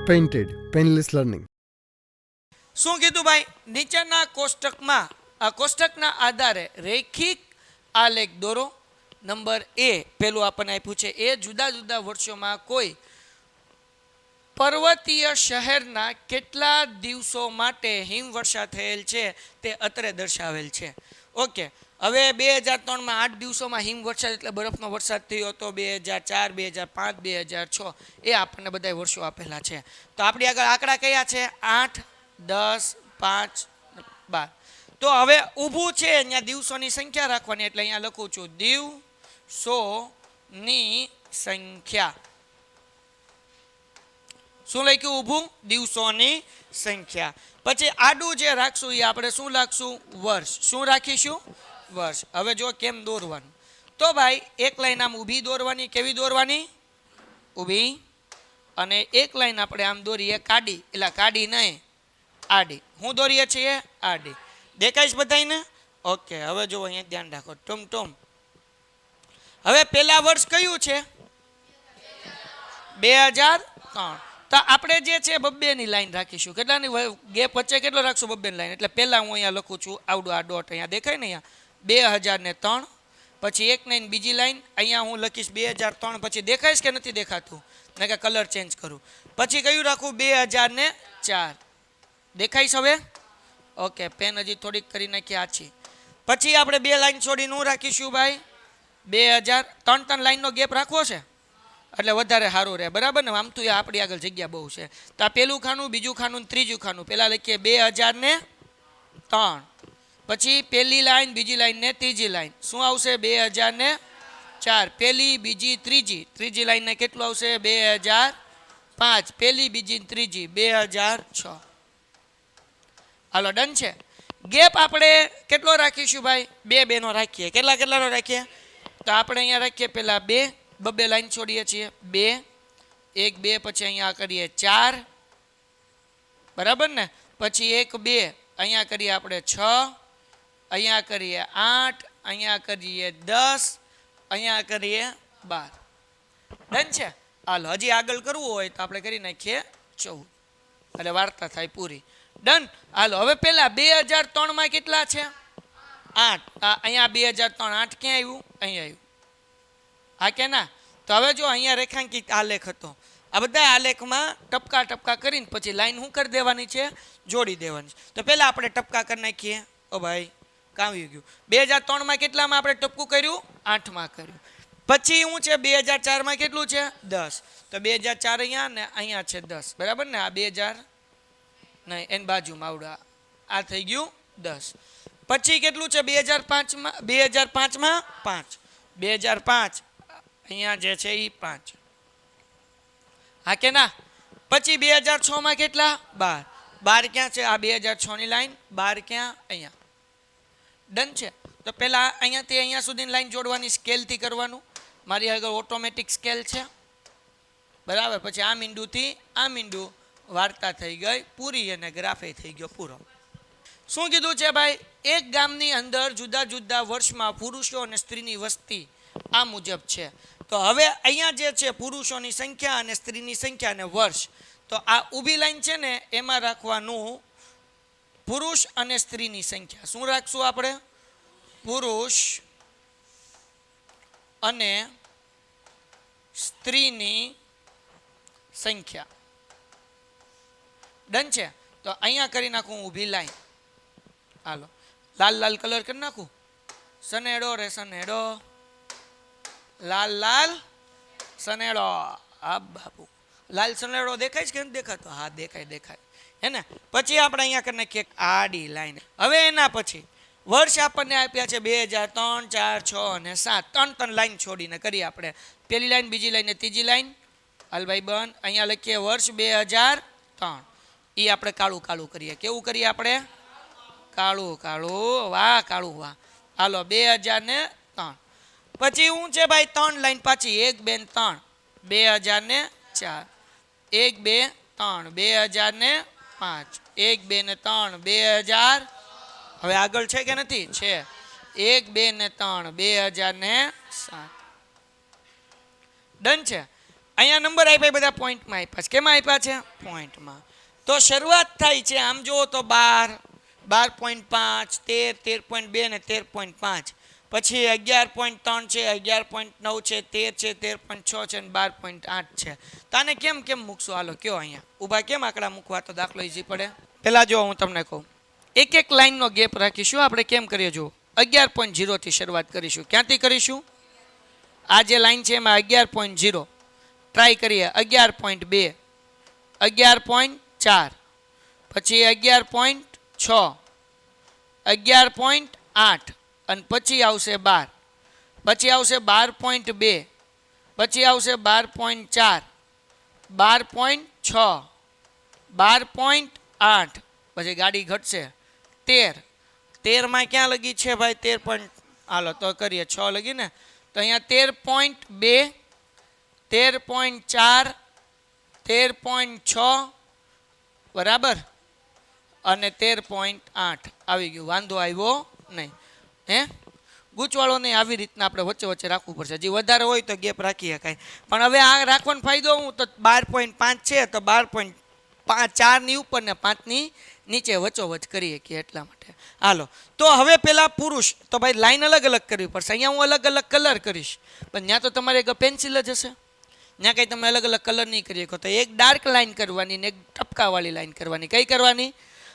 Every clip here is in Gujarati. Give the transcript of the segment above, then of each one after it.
Painted, Painless Learning. શું કીધું ભાઈ? નીચેના કોષ્ટકના આધારે રેખિક આલેખ દોરો. નંબર એ પેલું આપણને આપ્યું છે એ જુદા જુદા વર્ષોમાં કોઈ પર્વતીય શહેરના કેટલા દિવસો માટે હિમવર્ષા થયેલ છે તે અત્રે દર્શાવેલ છે. ઓકે, હવે 2003માં 8 દિવસોમાં હિમવર્ષા એટલે બરફનો વરસાદ થયો હતો. 2004, 2005, 2006 એ આપણને બધા વર્ષો આપેલા છે. તો આપણી આગળ આંકડા કયા છે? 8, 10, 5, 12. તો હવે ઊભું છે અહીંયા દિવસોની સંખ્યા રાખવાની, એટલે અહીંયા લખું છું દિવસોની સંખ્યા. શું લખ્યું? ઊભું દિવસોની સંખ્યા. પછી આડું જે રાખશું એ આપણે શું રાખશું? વર્ષ. શું રાખીશું? વર્ષ. હવે જો કેમ દોરવાનું, તો ભાઈ એક લાઈન આમ ઊભી દોરવાની. કેવી દોરવાની? ઊભી. અને એક લાઈન આપણે આમ દોરીએ કાડી, એટલે કાડી નહીં આડી. હું દોરીએ છીએ આડી. દેખાય છે બધાને? ઓકે, હવે જો અહીંયા ધ્યાન રાખો. ટમ. હવે પેલા વર્ષ કયું છે? 2003. તો આપણે જે છે બબ્બેની લાઈન રાખીશું. કેટલાની ગેપ વચ્ચે કેટલો રાખશું? બબ્બેની લાઈન. એટલે પહેલા હું અહીંયા લખું છું આવડું આ ડોટ અહીંયા દેખાય ને, અહીંયા 2003. પછી એક લાઈન બીજી લાઈન અહીંયા હું લખીશ 2003. પછી દેખાઈશ કે નથી દેખાતું? ને કે કલર ચેન્જ કરું. પછી કયું રાખું? 2004. દેખાઈશ હવે? ઓકે, પેન હજી થોડીક કરી નાખી આછી. પછી આપણે બે લાઈન છોડીને હું રાખીશું ભાઈ 2000. 3 લાઈનનો ગેપ રાખવો છે એટલે વધારે સારું રહે, બરાબર ને? આમ તો આપણી આગળ જગ્યા બહુ છે. તો આ પેલું ખાનું, બીજું ખાનું, ત્રીજું ખાનું. પહેલાં લખીએ 2003. પછી પહેલી લાઈન, બીજી લાઈન ને ત્રીજી લાઈન શું આવશે? 2004. પહેલી, બીજી, ત્રીજી. ત્રીજી લાઈનને કેટલું આવશે? 2005. પહેલી, બીજી, ત્રીજી 2006. હાલો, ડન છે. ગેપ આપણે કેટલો રાખીશું ભાઈ? બે નો રાખીએ. કેટલાનો રાખીએ? તો આપણે અહીંયા રાખીએ પહેલા બબ્બે લાઈન છોડીએ છીએ 2, 1, 2. પછી અહીંયા કરીએ 4, બરાબર ને? પછી 1, 2 અહીંયા કરીએ આપણે 6, અહીંયા કરીએ 8, અહીંયા કરીએ 10, અહીંયા કરીએ 12. ડન છે? હાલો, હજી આગળ કરવું હોય તો આપણે કરી નાખીએ 14, એટલે વાર્તા થાય પૂરી. ડન. હાલો, હવે પેલા 2003માં કેટલા છે? 8. અહીંયા 2003 8 ક્યાં આવ્યું? અહીંયા આવ્યું. હા કે ના? તો હવે જો અહીંયા રેખાંકિત આલેખ હતો. આ બધા આલેખમાં ટપકા કરીને પછી લાઈન શું કરી દેવાની છે? જોડી દેવાની છે. તો પહેલાં આપણે ટપકા કરી નાખીએ. ઓ ભાઈ, કામ આવી ગયું. 2003માં કેટલામાં આપણે ટપકું કર્યું? 8માં કર્યું. પછી શું છે? 2004માં કેટલું છે? 10. તો 2004 અહીંયા ને અહીંયા છે 10, બરાબર ને? આ 2000 નહીં, એની બાજુમાં આવડા આ થઈ ગયું 10. પછી કેટલું છે? 2005માં 5. 2005 અહીંયા જે છે એ 5. હા કે ના? પછી 2006માં કેટલા? 12 ક્યાં છે? આ 2006ની લાઈન. 12 ક્યાં? અહીંયા. ડન છે. તો પહેલાં અહીંયાથી અહીંયા સુધીની લાઈન જોડવાની, સ્કેલથી કરવાનું. મારી આગળ ઓટોમેટિક સ્કેલ છે, બરાબર? પછી આ મીંડુથી આ મીંડુ, વાર્તા થઈ ગઈ પૂરી અને ગ્રાફે થઈ ગયો પૂરો. શું કીધું છે ભાઈ? એક ગામની અંદર જુદા જુદા વર્ષમાં પુરુષો અને સ્ત્રીની વસ્તી આ મુજબ છે. તો હવે અહીંયા જે છે પુરુષોની સંખ્યા અને સ્ત્રીની સંખ્યા અને વર્ષ. તો આ ઊભી લાઈન છે ને એમાં રાખવાનું પુરુષ અને સ્ત્રીની સંખ્યા. શું રાખશું આપણે? પુરુષ અને સ્ત્રીની સંખ્યા. ડન છે? તો અહીંયા કરી નાખું ઊભી લાઈન. હાલો, લાલ કલર કરી નાખું. સનેડો રે સનેડો, લાલ સનેડો. હા બાપુ, લાલ સનેડો દેખાય છે કે નથી દેખાતો? હા, દેખાય હે ને? પછી આપણે અહીંયા કરી નાખીએ આડી લાઈન. હવે એના પછી વર્ષ આપણને આપ્યા છે 2003, 4, 6 અને 7. 3 લાઈન છોડીને કરીએ આપણે. પહેલી લાઈન, બીજી લાઈન ને ત્રીજી લાઈન. હાલભાઈ બન, અહીંયા લખીએ વર્ષ 2003. એ આપણે કાળું કરીએ. કેવું કરીએ આપણે? કાળું. વાહ કાળું, વાહ. હાલો, 2003. પછી શું છે ભાઈ? 3 લાઈન પાછી. 1, 2, 3 2004. 1, 2, 3 2005. 1, 2, 3 2000. હવે આગળ છે કે નથી? છે. 1, 2, 3 2007. ડન છે. અહીંયા નંબર આપ્યા બધા પોઈન્ટમાં આપ્યા છે. કેમાં આપ્યા છે? પોઈન્ટમાં. તો શરૂઆત થાય છે આમ જુઓ તો 12, 12.5, 13, 13.2 ને 13.5. પછી 11.3 છે, 11.9 છે, 13 છે, 13.6 છે અને 12.8 છે. તો આને કેમ કેમ મૂકશું? હાલો કયો અહીંયા ઊભા કેમ આંકડા મૂકવા? તો દાખલો ઈઝી પડે. પહેલાં જો હું તમને કહું, એક એક લાઈનનો ગેપ રાખીશું. આપણે કેમ કરીએ જો 11.0 થી શરૂઆત કરીશું. ક્યાંથી કરીશું? આ જે લાઈન છે એમાં 11.0. ટ્રાય કરીએ 11.2, 11.4, પછી 11.6, 11.8 અને પછી આવશે 12, પછી આવશે 12.2, પછી આવશે 12.4, 12.6, 12.8, પછી ગાડી ઘટશે 13. 13માં ક્યાં લગી છે ભાઈ? 13. હાલો તો કરીએ 6 લગી ને, તો અહીંયા 13.2, 13.4, 13.6 બરાબર અને 13.8 આવી ગયું. વાંધો આવ્યો નહીં. હે ગૂંચવાળો નહીં. આવી રીતના આપણે વચ્ચે વચ્ચે રાખવું પડશે. જે વધારે હોય તો ગેપ રાખી શકાય. પણ હવે આ રાખવાનો ફાયદો હું તો 12.5 છે તો 12.4ની ઉપર ને 5ની નીચે વચ્ચોવચ કરીએ કે એટલા માટે. હાલો તો હવે પેલા પુરુષ તો ભાઈ લાઈન અલગ અલગ કરવી પડશે. અહીંયા હું અલગ અલગ કલર કરીશ, પણ ત્યાં તો તમારે એક પેન્સિલ જ હશે. ત્યાં કંઈ તમે અલગ અલગ કલર નહીં કરી શકો. તો એક ડાર્ક લાઈન કરવાની ને એક ટપકાવાળી લાઈન કરવાની. કઈ કરવાની?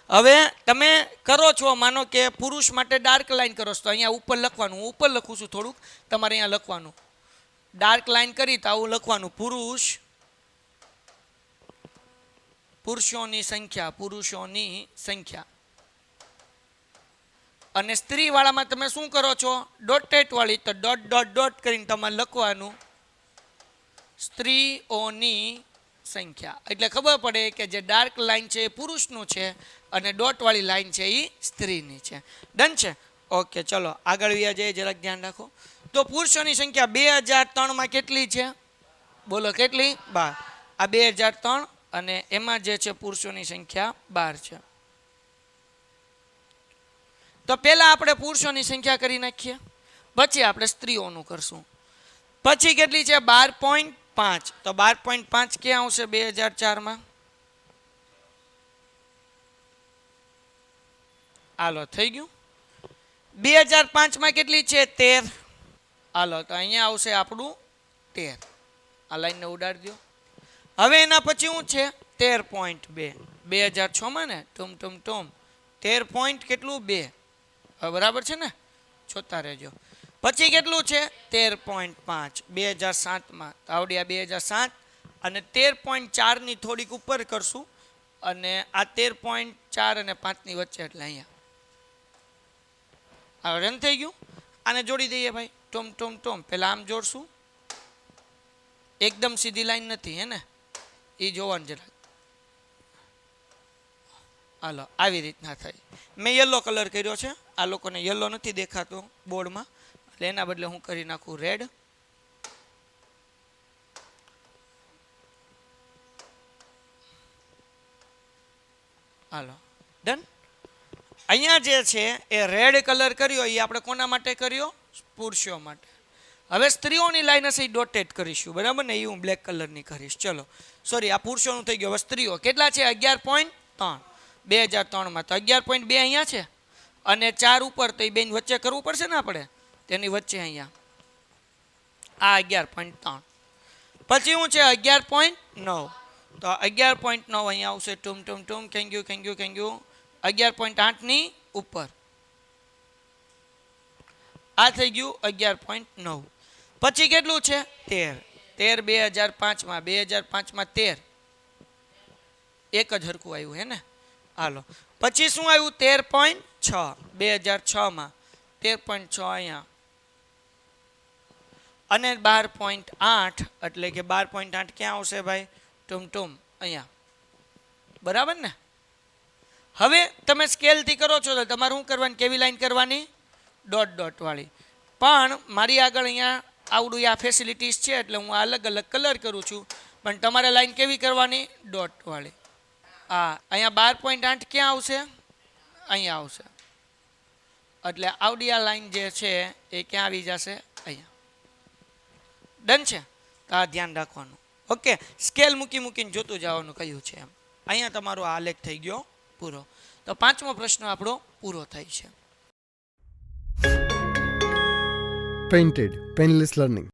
હવે તમે કરો છો, માનો કે પુરુષ માટે ડાર્ક લાઈન કરો છો તો અહીંયા ઉપર લખવાનું. હું ઉપર લખું છું થોડુંક, તમારે અહીંયા લખવાનું. ડાર્ક લાઈન કરી તો આવું લખવાનું: પુરુષોની સંખ્યા, પુરુષોની સંખ્યા. અને સ્ત્રી વાળામાં તમે શું કરો છો? ડોટેટ વાળી, તો ડોટ ડોટ ડોટ કરીને તમારે લખવાનું સ્ત્રીઓની સંખ્યા. એટલે ખબર પડે કે જે ડાર્ક લાઈન છે એ પુરુષનું છે અને ડોટ વાળી લાઈન છે એ સ્ત્રીની છે. ડન છે? ઓકે ચલો આગળ વ્યા જઈએ, જરાક ધ્યાન રાખો. તો પુરુષોની સંખ્યા 2003માં કેટલી છે? બોલો કેટલી? 12. આ 2003 અને એમાં જે છે પુરુષોની સંખ્યા 12 છે. તો પહેલા આપણે પુરુષોની સંખ્યા કરી નાખીએ, પછી આપણે સ્ત્રીઓનું કરશું. પછી કેટલી છે? 12.5. તો 12.5 ક્યાં આવશે 2004માં? હાલો થઈ ગયું. 2005માં કેટલી છે? 13. હાલો તો અહીંયા આવશે આપણું 13. આ લાઈનને ઉડાડી દો. હવે એના પછી શું છે? 13.2. 2006માં ને ટૂમ ટૂમ ટૂમ 13 કેટલું? 2. હવે બરાબર છે ને? જોતા રહેજો. પછી કેટલું છે? 13.5. 2007માં આવડ્યા 2007 અને 13.4ની થોડીક ઉપર કરશું અને આ 13.4 અને 5ની વચ્ચે, એટલે અહીંયા આ રન થઈ ગયું. આને જોડી દઈએ ભાઈ ટોમ ટોમ ટોમ. પહેલાં આમ જોડશું. એકદમ સીધી લાઈન નથી હે ને, એ જોવાનું જરા. હાલો આવી રીતના થાય. મેં યલો કલર કર્યો છે. આ લોકોને યલો નથી દેખાતો બોર્ડમાં, એટલે એના બદલે હું કરી નાખું રેડ. હાલો ડન. અહીંયા જે છે એ રેડ કલર કર્યો એ આપણે કોના માટે કર્યો? પુરુષો માટે. હવે સ્ત્રીઓની લાઈન હશે એ ડોટેડ કરીશું, બરાબર ને? એ હું બ્લેક કલરની કરીશ. ચલો સોરી, આ પુરુષોનું થઈ ગયું. હવે સ્ત્રીઓ કેટલા છે? 11.3. 2003માં તો 11.2 અહીંયા છે અને 4 ઉપર, તો એ બેન વચ્ચે કરવું પડશે ને આપણે, તેની વચ્ચે અહીંયા આ 11.3. પછી શું છે? 11.9. તો 11.9 અહીંયા આવશે ટૂમ ટૂમ ટૂમ. કેંગ્યુ કેંગ્યુ કેંગ્યુ 11.8ની ઉપર. આ થઈ ગયું 11.9. પછી કેટલું છે? 13. 2005માં 13 એક જ હરખું આવ્યું હે ને? હાલો પછી શું આવ્યું? 13.6. 2006માં 13.6 અહીંયા અને 12.8. એટલે કે 12.8 ક્યાં આવશે ભાઈ? ટૂમ ટૂમ અહીંયા, બરાબર ને? હવે તમે સ્કેલથી કરો છો તો તમારે શું કરવાની? કેવી લાઈન કરવાની? ડોટ ડોટ વાળી. પણ મારી આગળ અહીંયા આવડું આ ફેસિલિટીઝ છે એટલે હું અલગ અલગ કલર કરું છું, પણ તમારે લાઈન કેવી કરવાની? ડોટ વાળી. હા અહીંયા 12.8 ક્યાં આવશે? અહીંયા આવશે. એટલે આવડી આ લાઈન જે છે એ ક્યાં આવી જશે? અહીંયા. ડન છે? તો આ ધ્યાન રાખવાનું. ઓકે, સ્કેલ મૂકીને જોતું જવાનું કહ્યું છે એમ. અહીંયા તમારો આલેખ થઈ ગયો પૂરો. તો 5મો પ્રશ્ન આપણો પૂરો થાય છે. Painted, Painless Learning.